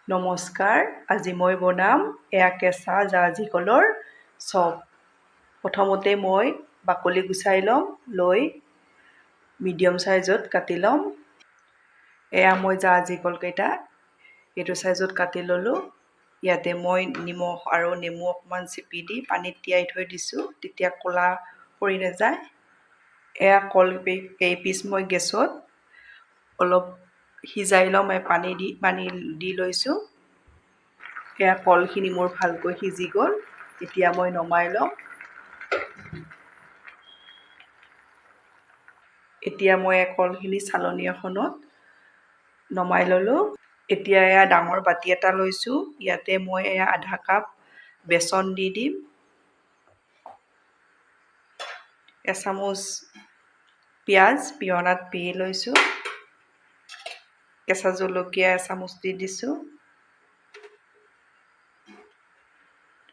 নমস্কাৰ, আজি মই বনাম এয়া কেঁচা জাহাজী কলৰ চপ। প্ৰথমতে মই বাকলি গুচাই ল'ম, লৈ মিডিয়াম চাইজত কাটি ল'ম। এয়া মই জাহাজী কলকেইটা এইটো চাইজত কাটি ল'লোঁ। ইয়াতে মই নিমখ আৰু নেমু অকণমান চেপি দি পানীত তিয়াই থৈ দিছোঁ, তেতিয়া ক'লা পৰি নাযায়। এয়া কল কেইপিচ মই গেছত অলপ সিজাই ল'ম, পানী দি লৈছোঁ। এয়া কলখিনি মোৰ ভালকৈ সিজি গ'ল, এতিয়া মই নমাই ল'ম। এতিয়া মই কলখিনি চালনী এখনত নমাই ল'লোঁ। এতিয়া এয়া ডাঙৰ বাতি এটা লৈছোঁ, ইয়াতে মই এয়া আধা কাপ বেচন দি দিম। এচামুচ পিঁয়াজ পিহনাত পিহি লৈছোঁ। কেঁচা জলকীয়া এচামুচ দি দিছোঁ।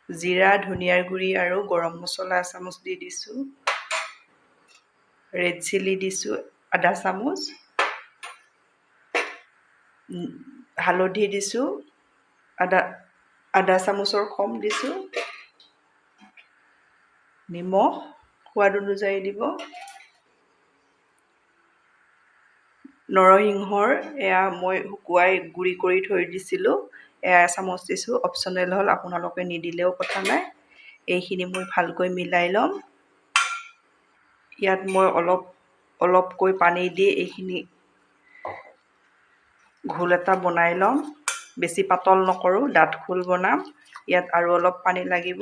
জিৰা, ধনিয়াৰ গুড়ি আৰু গৰম মছলা এচামুচ দি দিছোঁ। ৰেড চিলি দিছোঁ আধা চামুচ। হালধি দিছোঁ আধা চামুচৰ কম দিছোঁ। নিমখ সোৱাদ অনুযায়ী দিব। নৰসিংহৰ এয়া মই শুকুৱাই গুড়ি কৰি থৈ দিছিলোঁ, এয়া এচামুচ দিছোঁ। অপশ্যনেল হ'ল, আপোনালোকে নিদিলেও কথা নাই। এইখিনি মই ভালকৈ মিলাই ল'ম। ইয়াত মই অলপকৈ পানী দি এইখিনি ঘোল এটা বনাই ল'ম। বেছি পাতল নকৰোঁ, ডাঠ ঘোল বনাম। ইয়াত আৰু অলপ পানী লাগিব।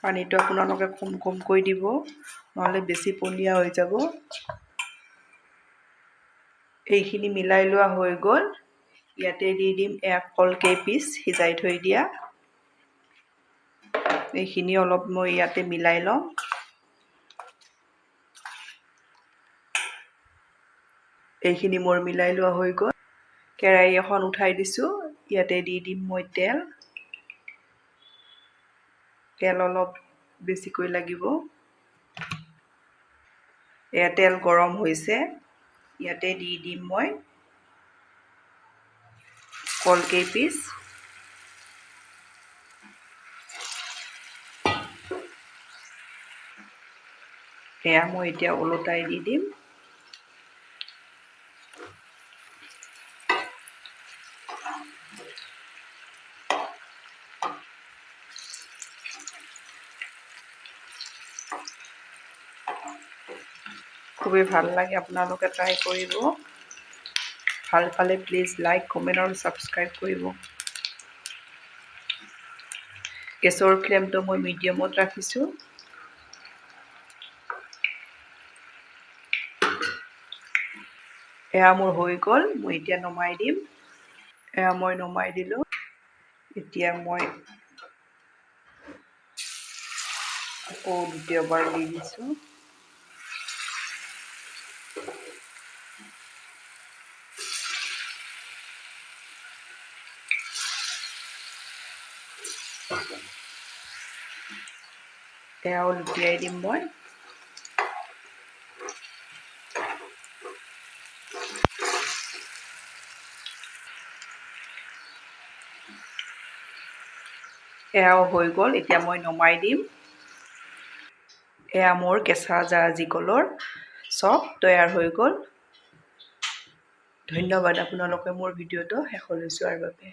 পানীটো আপোনালোকে কমকৈ দিব, নহ'লে বেছি পনীয়া হৈ যাব। এইখিনি মিলাই লোৱা হৈ গ'ল। ইয়াতে দি দিম এয়া কল কেইপিচ সিজাই থৈ দিয়া। এইখিনি অলপ মই ইয়াতে মিলাই ল'ম। এইখিনি মোৰ মিলাই লোৱা হৈ গ'ল। কেৰাহী এখন উঠাই দিছোঁ, ইয়াতে দি দিম মই তেল। তেল অলপ বেছিকৈ লাগিব। এয়া তেল গৰম হৈছে, ইয়াতে দি দিম মই কল কেইপিচ। এয়া মই এতিয়া ওলটাই দি দিম। খুবেই ভাল লাগে, আপোনালোকে ট্ৰাই কৰিব। ভাল পালে প্লিজ লাইক, কমেণ্ট আৰু ছাবস্ক্ৰাইব কৰিব। গেছৰ ফ্লেমটো মই মিডিয়ামত ৰাখিছোঁ। এয়া মোৰ হৈ গ'ল, মই এতিয়া নমাই দিম। এয়া মই নমাই দিলোঁ। এতিয়া মই আকৌ দ্বিতীয়বাৰ দি দিছোঁ। এয়াও লুটিয়াই দিম মই। এয়াও হৈ গ'ল, এতিয়া মই নমাই দিম। এয়া মোৰ কেঁচা জাহাজী কলৰ চপ তৈয়াৰ হৈ গ'ল। ধন্যবাদ আপোনালোকে মোৰ ভিডিঅ'টো শেষলৈ চোৱাৰ বাবে।